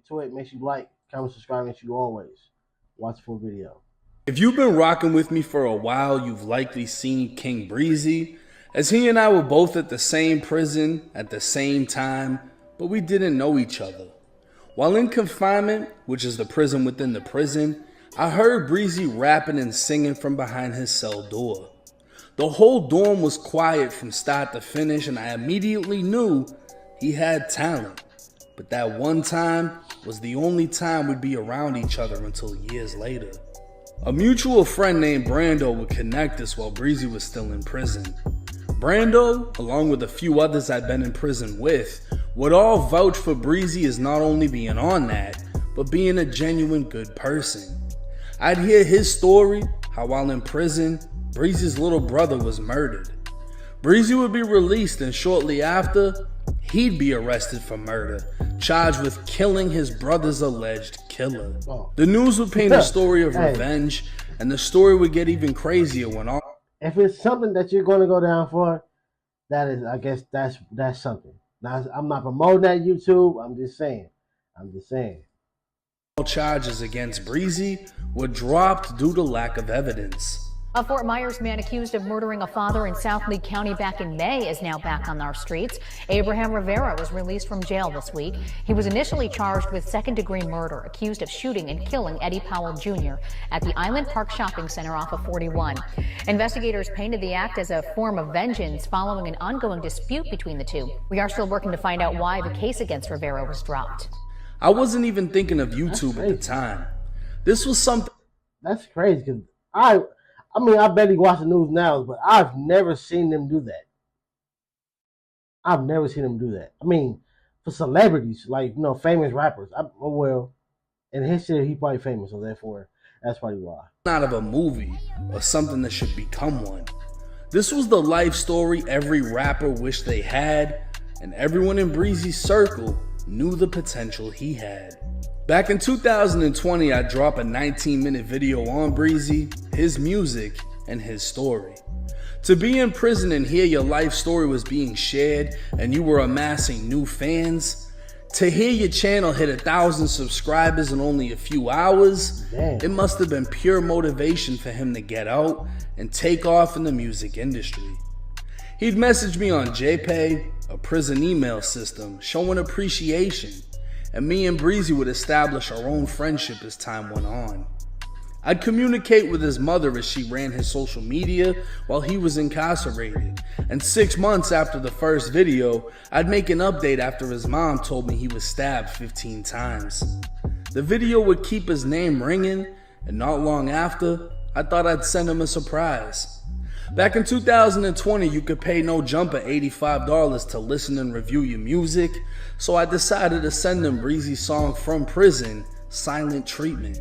to it. Make sure you like, comment, subscribe, and you always watch the full video. If you've been rocking with me for a while, you've likely seen King Brizzy, as he and I were both at the same prison at the same time, but we didn't know each other. While in confinement, which is the prison within the prison, I heard Brizzy rapping and singing from behind his cell door. The whole dorm was quiet from start to finish, and I immediately knew he had talent. But that one time was the only time we'd be around each other until years later. A mutual friend named Brando would connect us while Brizzy was still in prison. Brando, along with a few others I'd been in prison with, would all vouch for Brizzy as not only being on that, but being a genuine good person. I'd hear his story, how while in prison, Brizzy's little brother was murdered. Brizzy would be released, and shortly after, he'd be arrested for murder, charged with killing his brother's alleged killer. The news would paint a story of revenge, and the story would get even crazier when all... If it's something that you're going to go down for, that is, I guess that's something. Now, I'm not promoting that YouTube. I'm just saying. All charges against Brizzy were dropped due to lack of evidence. A Fort Myers man accused of murdering a father in South Lee County back in May is now back on our streets. Abraham Rivera was released from jail this week. He was initially charged with second-degree murder, accused of shooting and killing Eddie Powell Jr. at the Island Park Shopping Center off of 41. Investigators painted the act as a form of vengeance following an ongoing dispute between the two. We are still working to find out why the case against Rivera was dropped. I wasn't even thinking of YouTube at the time. This was something... That's crazy, because I mean, I barely watch the news now, but I've never seen them do that. I mean, for celebrities, like, famous rappers. Well, in his city, he probably famous, so therefore, that's probably why. Out of a movie or something that should become one. This was the life story every rapper wished they had, and everyone in Brizzy's circle knew the potential he had. Back in 2020, I dropped a 19-minute video on Brizzy, his music, and his story. To be in prison and hear your life story was being shared and you were amassing new fans, to hear your channel hit 1,000 subscribers in only a few hours, it must have been pure motivation for him to get out and take off in the music industry. He'd message me on JPay, a prison email system, showing appreciation, and me and Brizzy would establish our own friendship as time went on. I'd communicate with his mother as she ran his social media while he was incarcerated, and 6 months after the first video, I'd make an update after his mom told me he was stabbed 15 times. The video would keep his name ringing, and not long after, I thought I'd send him a surprise. Back in 2020, you could pay no jumper $85 to listen and review your music, so I decided to send them Brizzy's song from prison, Silent Treatment.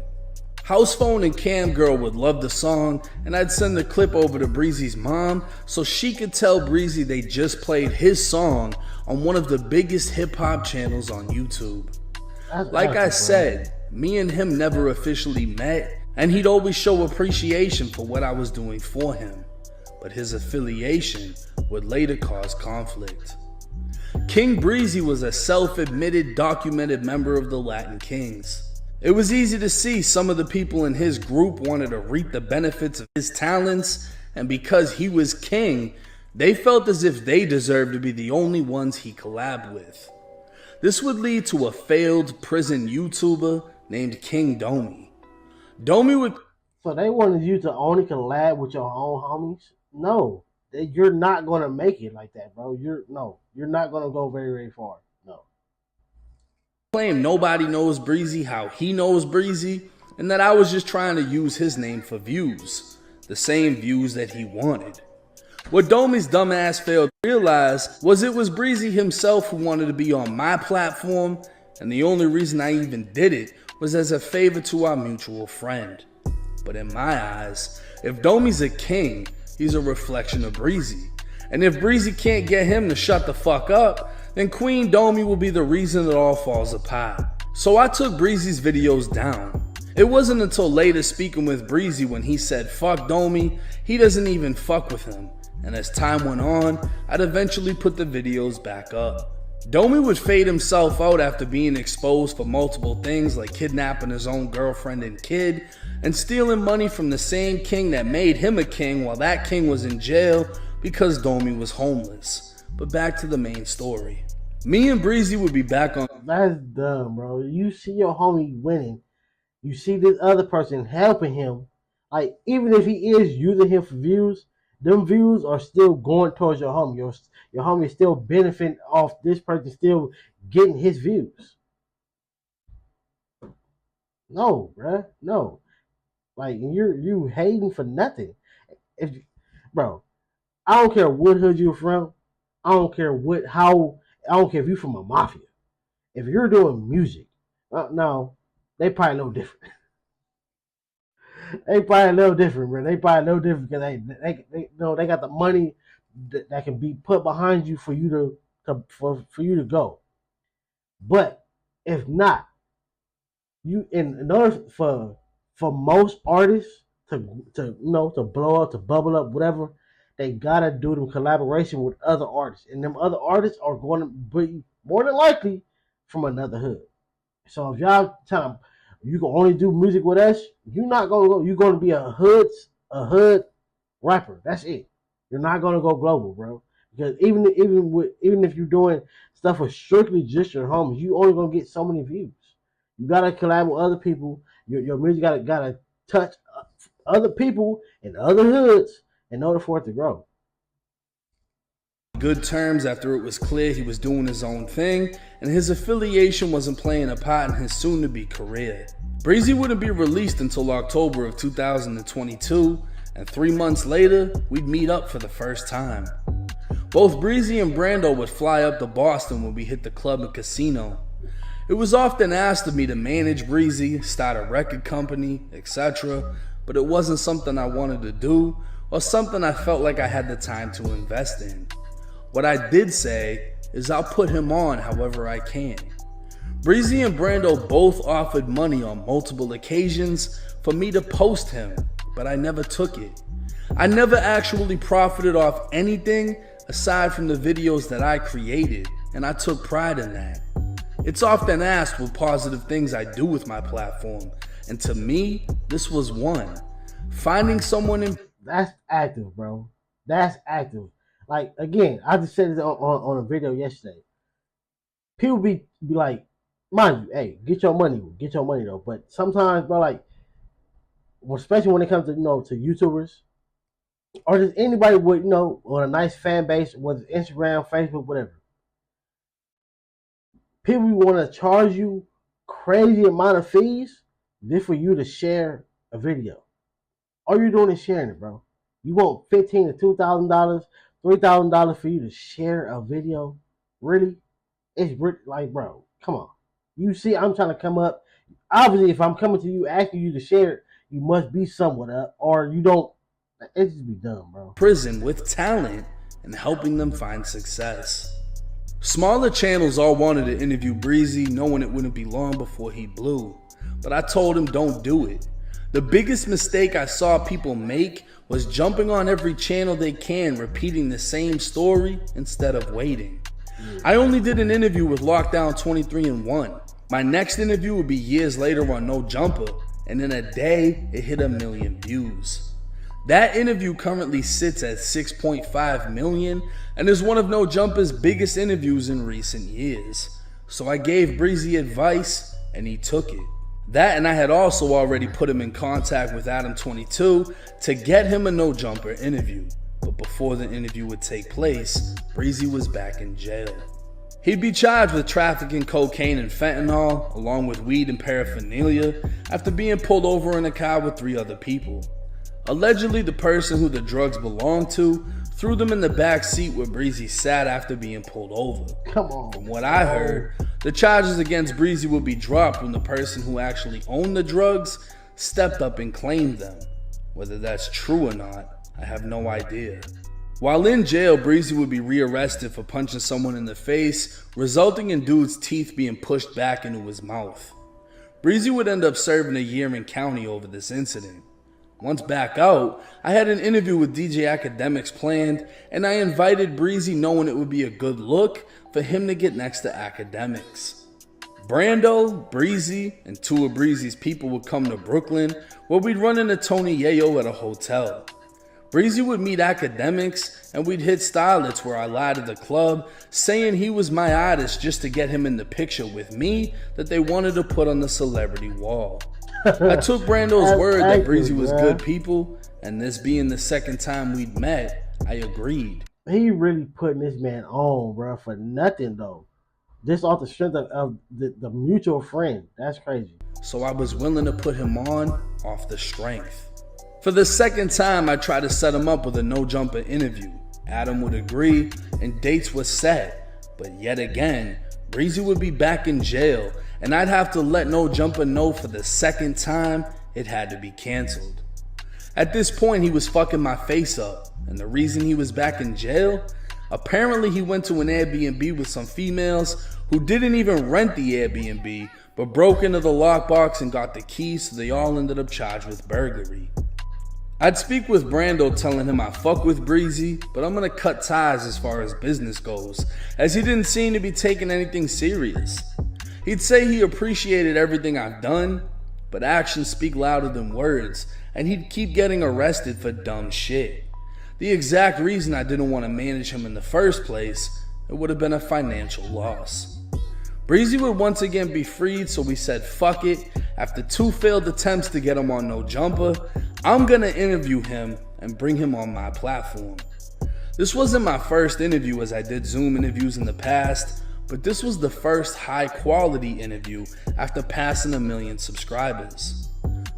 Housephone and Cam Girl would love the song, and I'd send the clip over to Brizzy's mom so she could tell Brizzy they just played his song on one of the biggest hip-hop channels on YouTube. Like I said, me and him never officially met, and he'd always show appreciation for what I was doing for him. But his affiliation would later cause conflict. King Brizzy was a self-admitted documented member of the Latin Kings. It was easy to see some of the people in his group wanted to reap the benefits of his talents, and because he was king, they felt as if they deserved to be the only ones he collabed with. This would lead to a failed prison YouTuber named King Domi. Domi would... So they wanted you to only collab with your own homies? No, you're not gonna make it like that, bro. You're not gonna go very, very far. No. Claim nobody knows Brizzy how he knows Brizzy, and that I was just trying to use his name for views, the same views that he wanted. What Domi's dumbass failed to realize was it was Brizzy himself who wanted to be on my platform, and the only reason I even did it was as a favor to our mutual friend. But in my eyes, if Domi's a king, he's a reflection of Brizzy. And if Brizzy can't get him to shut the fuck up, then Queen Domi will be the reason it all falls apart. So I took Brizzy's videos down. It wasn't until later speaking with Brizzy when he said fuck Domi, he doesn't even fuck with him. And as time went on, I'd eventually put the videos back up. Domi would fade himself out after being exposed for multiple things like kidnapping his own girlfriend and kid and stealing money from the same king that made him a king while that king was in jail because Domi was homeless. But back to the main story. Me and Brizzy would be back on. That's dumb, bro. You see your homie winning. You see this other person helping him. Like, even if he is using him for views, them views are still going towards your homie. Your homie is still benefiting off this person still getting his views. No, bruh. No. Like, you hating for nothing. Bro, I don't care what hood you're from. I don't care I don't care if you're from a mafia. If you're doing music, no, they probably a little different. They probably a little different, bro. They probably a little different because they got the money that can be put behind you for you to go. But if not, in order for most artists to blow up, to bubble up, whatever, they gotta do them collaboration with other artists, and them other artists are going to be more than likely from another hood. So if y'all tell them you can only do music with us, you're not gonna go. You're gonna be a hood rapper. That's it. You're not gonna go global, bro. Because even if you're doing stuff with strictly just your homies, you only gonna get so many views. You gotta collab with other people. Your music gotta touch other people in other hoods in order for it to grow. Good terms after it was clear he was doing his own thing and his affiliation wasn't playing a part in his soon-to-be career. Brizzy wouldn't be released until October of 2022, and 3 months later, we'd meet up for the first time. Both Brizzy and Brando would fly up to Boston when we hit the club and casino. It was often asked of me to manage Brizzy, start a record company, etc., but it wasn't something I wanted to do or something I felt like I had the time to invest in. What I did say is I'll put him on however I can. Brizzy and Brando both offered money on multiple occasions for me to post him, but I never took it. I never actually profited off anything aside from the videos that I created, and I took pride in that. It's often asked what positive things I do with my platform, and to me, this was one. Finding someone in... That's active, bro. That's active. Like, again, I just said it on a video yesterday. People be like, mind you, hey, get your money though. But sometimes, bro, like, especially when it comes to to YouTubers or just anybody with on a nice fan base, whether it's Instagram, Facebook, whatever. People want to charge you crazy amount of fees just for you to share a video. All you're doing is sharing it, bro. You want $1,500 to $2,000, $3,000 for you to share a video? Really? It's like, bro, come on. You see, I'm trying to come up. Obviously, if I'm coming to you asking you to share it, you must be somewhat up, or you don't. It just be dumb, bro. Prison with talent and helping them find success. Smaller channels all wanted to interview Brizzy, knowing it wouldn't be long before he blew. But I told him don't do it. The biggest mistake I saw people make was jumping on every channel they can, repeating the same story instead of waiting. I only did an interview with Lockdown 23-1. My next interview would be years later on No Jumper, and in a day, it hit 1 million views. That interview currently sits at 6.5 million and is one of No Jumper's biggest interviews in recent years. So I gave Brizzy advice and he took it. That, and I had also already put him in contact with Adam22 to get him a No Jumper interview. But before the interview would take place, Brizzy was back in jail. He'd be charged with trafficking cocaine and fentanyl, along with weed and paraphernalia, after being pulled over in a car with 3 other people. Allegedly, the person who the drugs belonged to threw them in the back seat where Brizzy sat after being pulled over. Come on. From what I heard, the charges against Brizzy would be dropped when the person who actually owned the drugs stepped up and claimed them. Whether that's true or not, I have no idea. While in jail, Brizzy would be rearrested for punching someone in the face, resulting in dude's teeth being pushed back into his mouth. Brizzy would end up serving 1 year in county over this incident. Once back out, I had an interview with DJ Academics planned, and I invited Brizzy knowing it would be a good look for him to get next to academics. Brando, Brizzy, and two of Brizzy's people would come to Brooklyn, where we'd run into Tony Yayo at a hotel. Brizzy would meet academics, and we'd hit Stylets, where I lied at the club, saying he was my artist just to get him in the picture with me that they wanted to put on the celebrity wall. I took Brando's word that Brizzy was good people, and this being the second time we'd met, I agreed. He really putting this man on, bro, for nothing though. Just off the strength of the mutual friend. That's crazy. So I was willing to put him on off the strength. For the second time, I tried to set him up with a no jumper interview. Adam would agree, and dates were set. But yet again, Brizzy would be back in jail, and I'd have to let No Jumper know for the second time it had to be canceled. At this point, he was fucking my face up, and the reason he was back in jail? Apparently, he went to an Airbnb with some females who didn't even rent the Airbnb, but broke into the lockbox and got the keys, so they all ended up charged with burglary. I'd speak with Brando telling him I fuck with Brizzy, but I'm gonna cut ties as far as business goes, as he didn't seem to be taking anything serious. He'd say he appreciated everything I've done, but actions speak louder than words, and he'd keep getting arrested for dumb shit. The exact reason I didn't want to manage him in the first place, it would have been a financial loss. Brizzy would once again be freed, so we said fuck it. After 2 failed attempts to get him on No Jumper, I'm gonna interview him and bring him on my platform. This wasn't my first interview, as I did Zoom interviews in the past, but this was the first high quality interview after passing 1 million subscribers.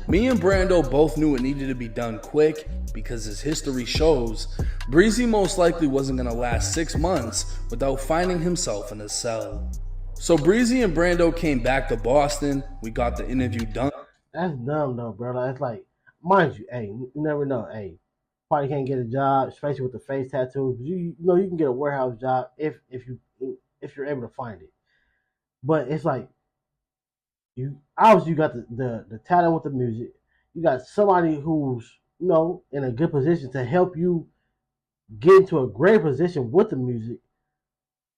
Me and Brando both knew it needed to be done quick, because as history shows, Brizzy most likely wasn't gonna last 6 months without finding himself in a cell. So Brizzy and Brando came back to Boston. We got the interview done. That's dumb though, bro. It's like, mind you, hey, you never know. Hey, probably can't get a job, especially with the face tattoos. You know you can get a warehouse job if you're able to find it. But it's like, you obviously you got the talent with the music. You got somebody who's, you know, in a good position to help you get into a great position with the music.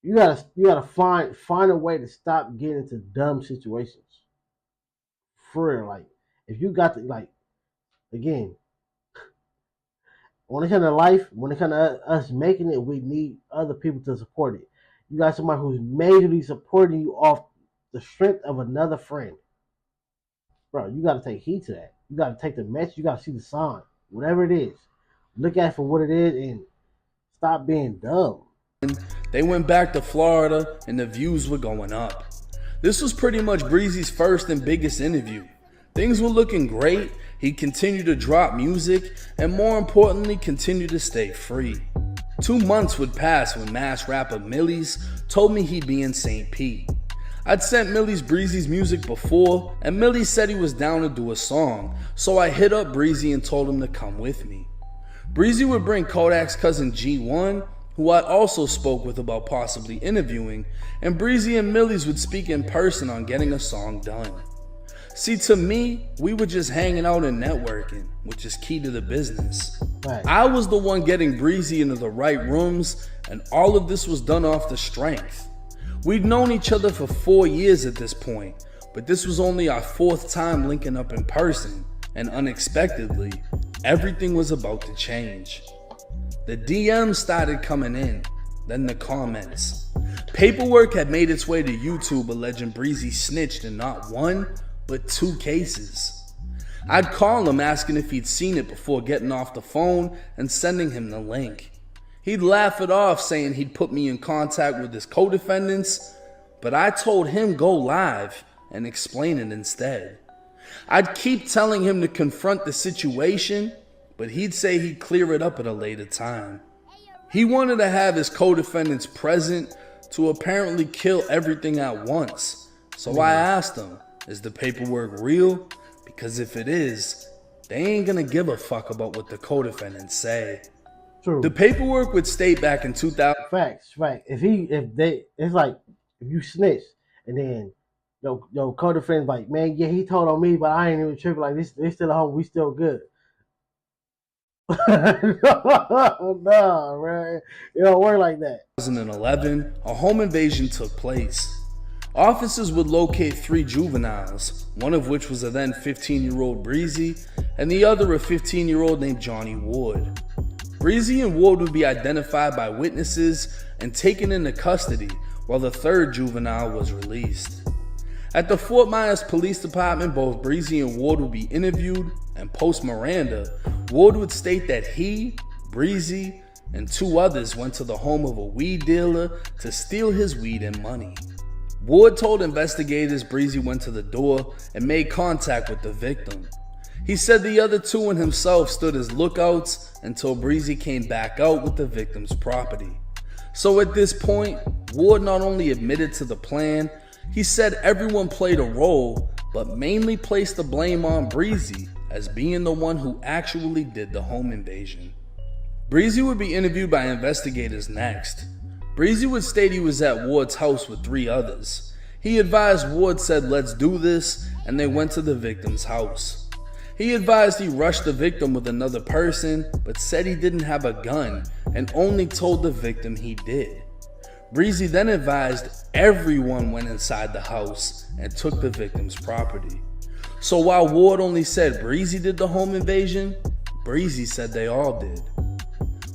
You gotta find a way to stop getting into dumb situations. For real, like if you got to, like, again, when it comes to life, when it comes to us making it, we need other people to support it. You got somebody who's majorly supporting you off the strength of another friend. Bro, you gotta take heed to that. You gotta take the message, you gotta see the sign. Whatever it is. Look at it for what it is and stop being dumb. They went back to Florida and the views were going up. This was pretty much Brizzy's first and biggest interview. Things were looking great, he continued to drop music, and more importantly, continued to stay free. 2 months would pass when mass rapper Millie's told me he'd be in St. Pete. I'd sent Millie's Brizzy's music before, and Millie said he was down to do a song, so I hit up Brizzy and told him to come with me. Brizzy would bring Kodak's cousin G1, who I also spoke with about possibly interviewing, and Brizzy and Millie's would speak in person on getting a song done. See, to me, we were just hanging out and networking, which is key to the business. Right. I was the one getting Brizzy into the right rooms, and all of this was done off the strength. We'd known each other for 4 years at this point, but this was only our 4th time linking up in person, and unexpectedly, everything was about to change. The DMs started coming in, then the comments. Paperwork had made its way to YouTube alleging Brizzy snitched in not 1, but 2 cases. I'd call him asking if he'd seen it before getting off the phone and sending him the link. He'd laugh it off, saying he'd put me in contact with his co-defendants, but I told him go live and explain it instead. I'd keep telling him to confront the situation, but he'd say he'd clear it up at a later time. He wanted to have his co-defendants present to apparently kill everything at once. So I asked him, is the paperwork real? Because if it is, they ain't gonna give a fuck about what the co-defendants say. True. The paperwork would state back in 2000. Facts. It's like if you snitch and then your co-defendant's like, man, yeah, he told on me, but I ain't even tripping. Like this, they still at home, we still good. No, man. It don't work like that. 2011, a home invasion took place. Officers would locate 3 juveniles, one of which was a then 15-year-old Brizzy, and the other a 15-year-old named Johnny Ward. Brizzy and Ward would be identified by witnesses and taken into custody, while the 3rd juvenile was released. At the Fort Myers Police Department, both Brizzy and Ward would be interviewed, and post Miranda, Ward would state that he, Brizzy, and 2 others went to the home of a weed dealer to steal his weed and money. Ward told investigators Brizzy went to the door and made contact with the victim. He said the other 2 and himself stood as lookouts until Brizzy came back out with the victim's property. So at this point, Ward not only admitted to the plan, he said everyone played a role, but mainly placed the blame on Brizzy as being the one who actually did the home invasion. Brizzy would be interviewed by investigators next. Brizzy would state he was at Ward's house with 3 others. He advised Ward said, "Let's do this," and they went to the victim's house. He advised he rushed the victim with another person, but said he didn't have a gun and only told the victim he did. Brizzy then advised everyone went inside the house and took the victim's property. So while Ward only said Brizzy did the home invasion, Brizzy said they all did.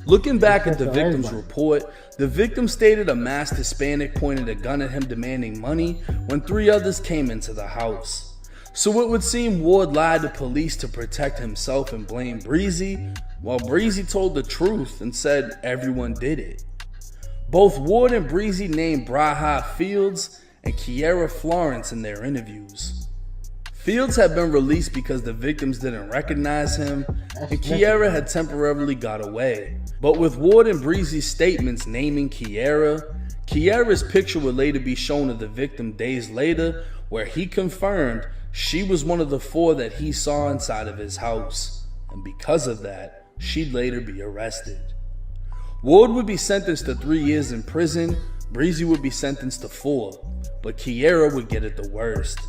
Looking back at the victim's report, the victim stated a masked Hispanic pointed a gun at him demanding money when 3 others came into the house. So it would seem Ward lied to police to protect himself and blamed Brizzy, while Brizzy told the truth and said everyone did it. Both Ward and Brizzy named Braha Fields and Kiera Florence in their interviews. Fields had been released because the victims didn't recognize him, and Kiera had temporarily got away. But with Ward and Brizzy's statements naming Kiera's picture would later be shown of the victim days later, where he confirmed she was one of the 4 that he saw inside of his house, and because of that, she'd later be arrested. Ward would be sentenced to 3 years in prison, Brizzy would be sentenced to 4, but Kiera would get it the worst.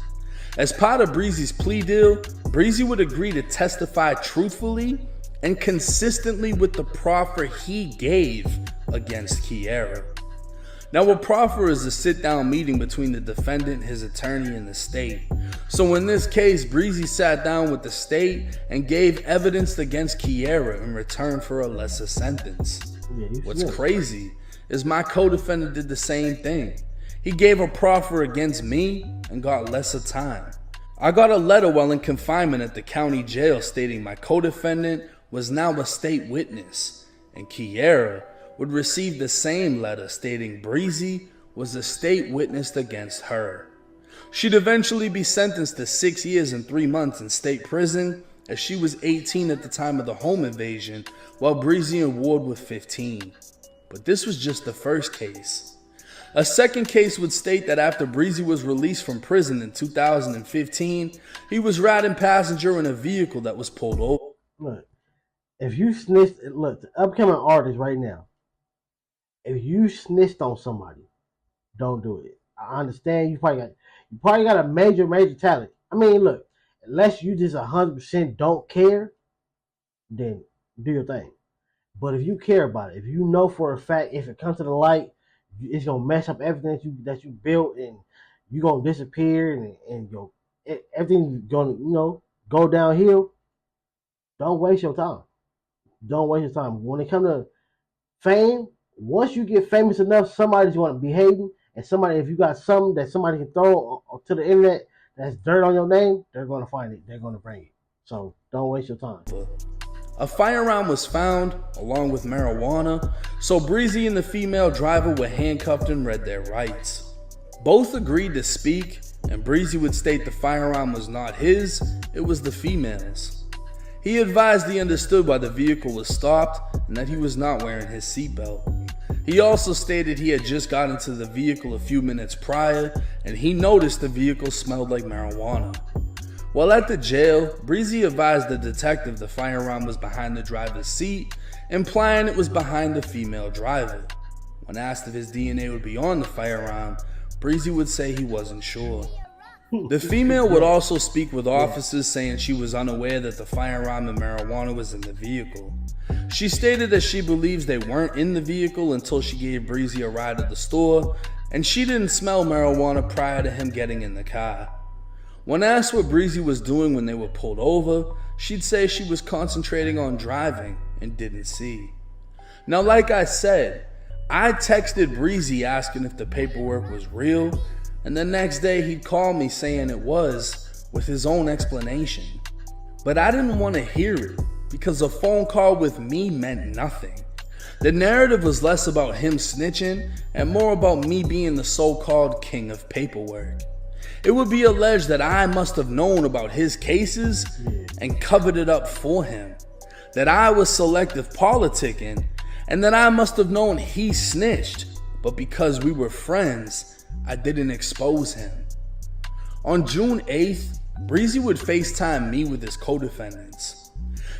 As part of Brizzy's plea deal, Brizzy would agree to testify truthfully and consistently with the proffer he gave against Kiera. Now, a proffer is a sit-down meeting between the defendant, his attorney, and the state. So in this case, Brizzy sat down with the state and gave evidence against Kiera in return for a lesser sentence. What's crazy is my co-defendant did the same thing. He gave a proffer against me and got lesser time. I got a letter while in confinement at the county jail stating my co-defendant was now a state witness, and Kiera would receive the same letter stating Brizzy was a state witness against her. She'd eventually be sentenced to 6 years and 3 months in state prison, as she was 18 at the time of the home invasion, while Brizzy and Ward were 15. But this was just the first case. A second case would state that after Brizzy was released from prison in 2015, he was riding passenger in a vehicle that was pulled over. Look, if you snitched, look, the upcoming artist right now, if you snitched on somebody, don't do it. I understand you probably got a major talent. I mean, look, unless you just 100% don't care, then do your thing. But if you care about it, if you know for a fact, if it comes to the light, it's gonna mess up everything that you built, and you're gonna disappear, and everything's gonna go downhill. Don't waste your time. Don't waste your time. When it comes to fame, once you get famous enough, somebody's gonna be hating, and if you got something that somebody can throw to the internet that's dirt on your name, they're gonna find it. They're gonna bring it. So don't waste your time. A firearm was found, along with marijuana, so Brizzy and the female driver were handcuffed and read their rights. Both agreed to speak, and Brizzy would state the firearm was not his, it was the female's. He advised he understood why the vehicle was stopped and that he was not wearing his seatbelt. He also stated he had just got into the vehicle a few minutes prior, and he noticed the vehicle smelled like marijuana. While at the jail, Brizzy advised the detective the firearm was behind the driver's seat, implying it was behind the female driver. When asked if his DNA would be on the firearm, Brizzy would say he wasn't sure. The female would also speak with officers saying she was unaware that the firearm and marijuana was in the vehicle. She stated that she believes they weren't in the vehicle until she gave Brizzy a ride to the store, and she didn't smell marijuana prior to him getting in the car. When asked what Brizzy was doing when they were pulled over, she'd say she was concentrating on driving and didn't see. Now, like I said, I texted Brizzy asking if the paperwork was real, and the next day he'd call me saying it was, with his own explanation. But I didn't want to hear it, because a phone call with me meant nothing. The narrative was less about him snitching and more about me being the so-called king of paperwork. It would be alleged that I must have known about his cases and covered it up for him, that I was selective politicking, and that I must have known he snitched, but because we were friends, I didn't expose him. On June 8th, Brizzy would FaceTime me with his co-defendants.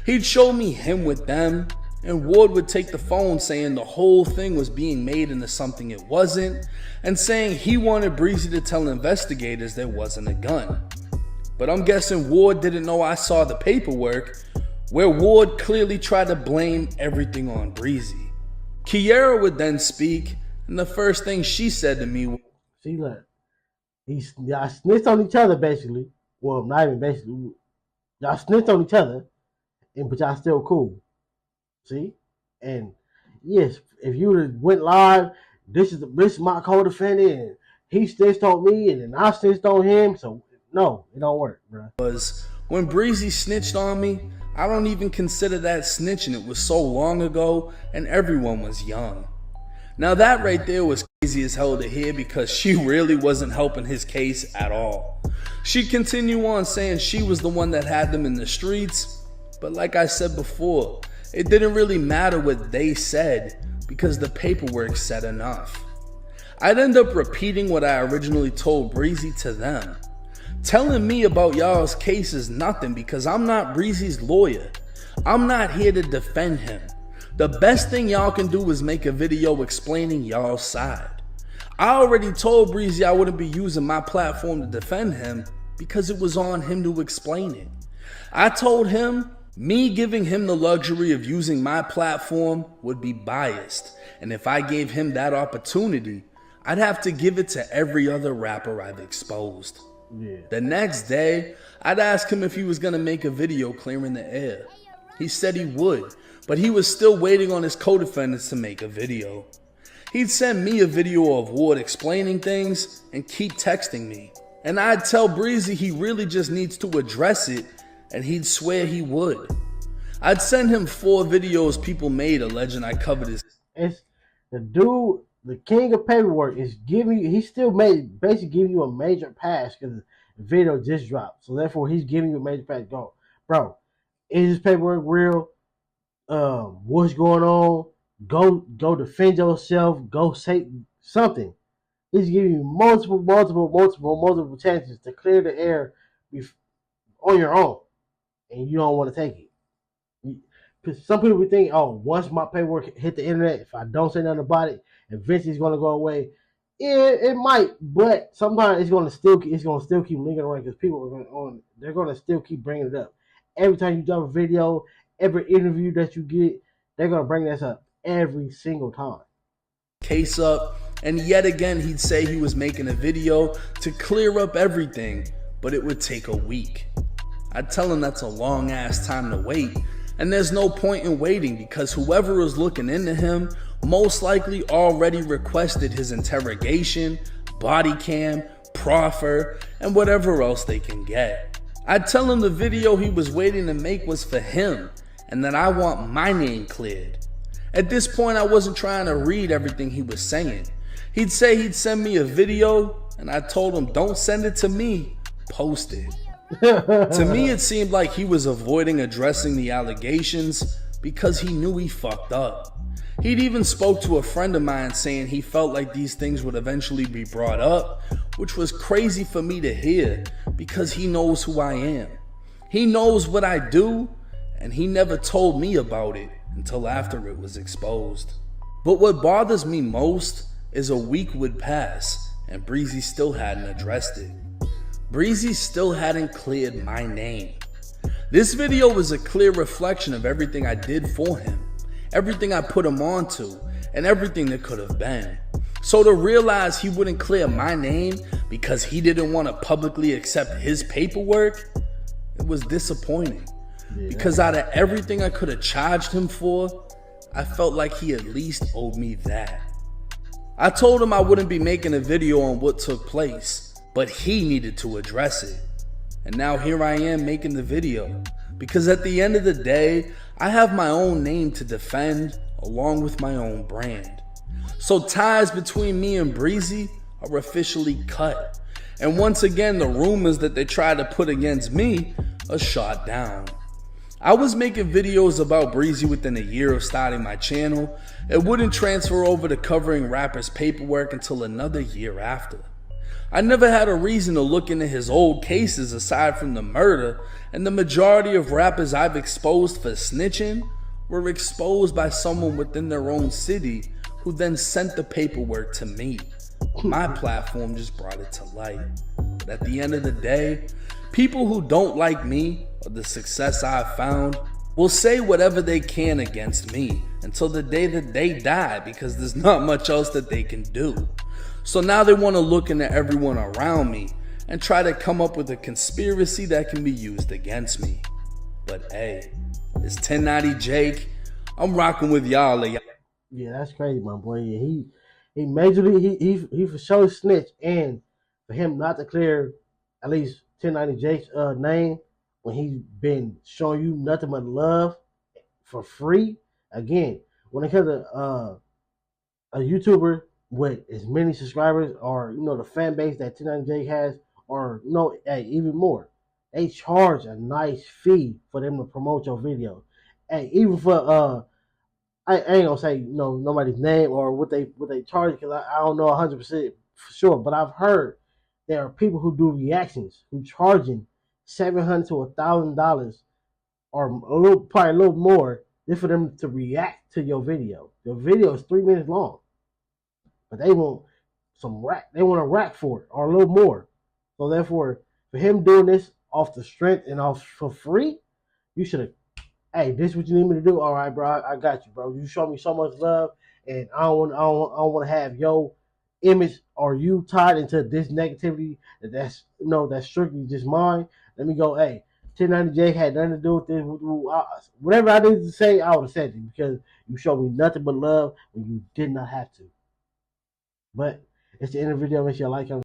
He'd show me him with them, and Ward would take the phone saying the whole thing was being made into something it wasn't, and saying he wanted Brizzy to tell investigators there wasn't a gun. But I'm guessing Ward didn't know I saw the paperwork, where Ward clearly tried to blame everything on Brizzy. Kiera would then speak, and the first thing she said to me was, "See, look, y'all snitched on each other, basically. Well, not even basically. Y'all snitched on each other, but y'all still cool. See? And yes, if you would have went live, this is my co-defendant, and he snitched on me, and then I snitched on him. So no, it don't work, bro." Was when Brizzy snitched on me, I don't even consider that snitching. It was so long ago, and everyone was young. Now that right there was crazy as hell to hear, because she really wasn't helping his case at all. She'd continue on saying she was the one that had them in the streets, but like I said before, it didn't really matter what they said because the paperwork said enough. I'd end up repeating what I originally told Brizzy to them. Telling me about y'all's case is nothing because I'm not Brizzy's lawyer. I'm not here to defend him. The best thing y'all can do is make a video explaining y'all's side. I already told Brizzy I wouldn't be using my platform to defend him because it was on him to explain it. I told him me giving him the luxury of using my platform would be biased, and if I gave him that opportunity, I'd have to give it to every other rapper I've exposed. Yeah. The next day, I'd ask him if he was going to make a video clearing the air. He said he would, but he was still waiting on his co-defendants to make a video. He'd send me a video of Ward explaining things and keep texting me, and I'd tell Brizzy he really just needs to address it, and he'd swear he would. I'd send him 4 videos people made alleging I covered his. It's the dude, the king of paperwork, is giving you. He still basically giving you a major pass because the video just dropped. So therefore, he's giving you a major pass. Go, bro. Is this paperwork real? What's going on? Go defend yourself. Go say something. He's giving you multiple chances to clear the air on your own, and you don't want to take it. Because some people think, oh, once my paperwork hit the internet, if I don't say nothing about it, eventually it's going to go away. Yeah, it might, but sometimes it's going to still keep lingering around because they're going to still keep bringing it up. Every time you drop a video, every interview that you get, they're going to bring this up every single time. Case up, and yet again he'd say he was making a video to clear up everything, but it would take a week. I'd tell him that's a long ass time to wait, and there's no point in waiting because whoever was looking into him most likely already requested his interrogation, body cam, proffer, and whatever else they can get. I'd tell him the video he was waiting to make was for him, and that I want my name cleared. At this point, I wasn't trying to read everything he was saying. He'd say he'd send me a video, and I told him, don't send it to me, post it. To me, it seemed like he was avoiding addressing the allegations because he knew he fucked up. He'd even spoke to a friend of mine saying he felt like these things would eventually be brought up, which was crazy for me to hear because he knows who I am. He knows what I do, and he never told me about it until after it was exposed. But what bothers me most is a week would pass and Brizzy still hadn't addressed it. Brizzy still hadn't cleared my name. This video was a clear reflection of everything I did for him. everything I put him onto, and everything that could have been. So to realize he wouldn't clear my name because he didn't want to publicly accept his paperwork, it was disappointing. Because out of everything I could have charged him for, I felt like he at least owed me that. I told him I wouldn't be making a video on what took place, but he needed to address it. And now here I am making the video, because at the end of the day, I have my own name to defend along with my own brand. So ties between me and Brizzy are officially cut. And once again, the rumors that they tried to put against me are shot down. I was making videos about Brizzy within a year of starting my channel. It wouldn't transfer over to covering rappers' paperwork until another year after. I never had a reason to look into his old cases aside from the murder, and the majority of rappers I've exposed for snitching were exposed by someone within their own city who then sent the paperwork to me. My platform just brought it to light. But at the end of the day, people who don't like me or the success I've found will say whatever they can against me until the day that they die, because there's not much else that they can do. So now they want to look into everyone around me and try to come up with a conspiracy that can be used against me. But hey, it's 1090 Jake. I'm rocking with y'all. Yeah, that's crazy, my boy. Yeah, he majorly he for sure snitched, and for him not to clear at least 1090 Jake's name when he's been showing you nothing but love for free. Again, when it comes to a YouTuber with as many subscribers, or the fan base that 1090 Jake has, or hey, even more, they charge a nice fee for them to promote your video. Hey, even for I ain't gonna say nobody's name or what they charge, because I don't know 100% for sure, but I've heard there are people who do reactions who charging $700 to $1,000 or probably a little more just for them to react to your video. Your video is 3 minutes long, but they want some rack. They want a rack for it or a little more. So therefore, for him doing this off the strength and off for free, you should have. Hey, this is what you need me to do? All right, bro. I got you, bro. You show me so much love, and I don't want to have your image or you tied into this negativity that's strictly just mine. Let me go. Hey, 1090J had nothing to do with this. Whatever I needed to say, I would have said it, because you showed me nothing but love when you did not have to. But it's the end of the video. Make sure you like,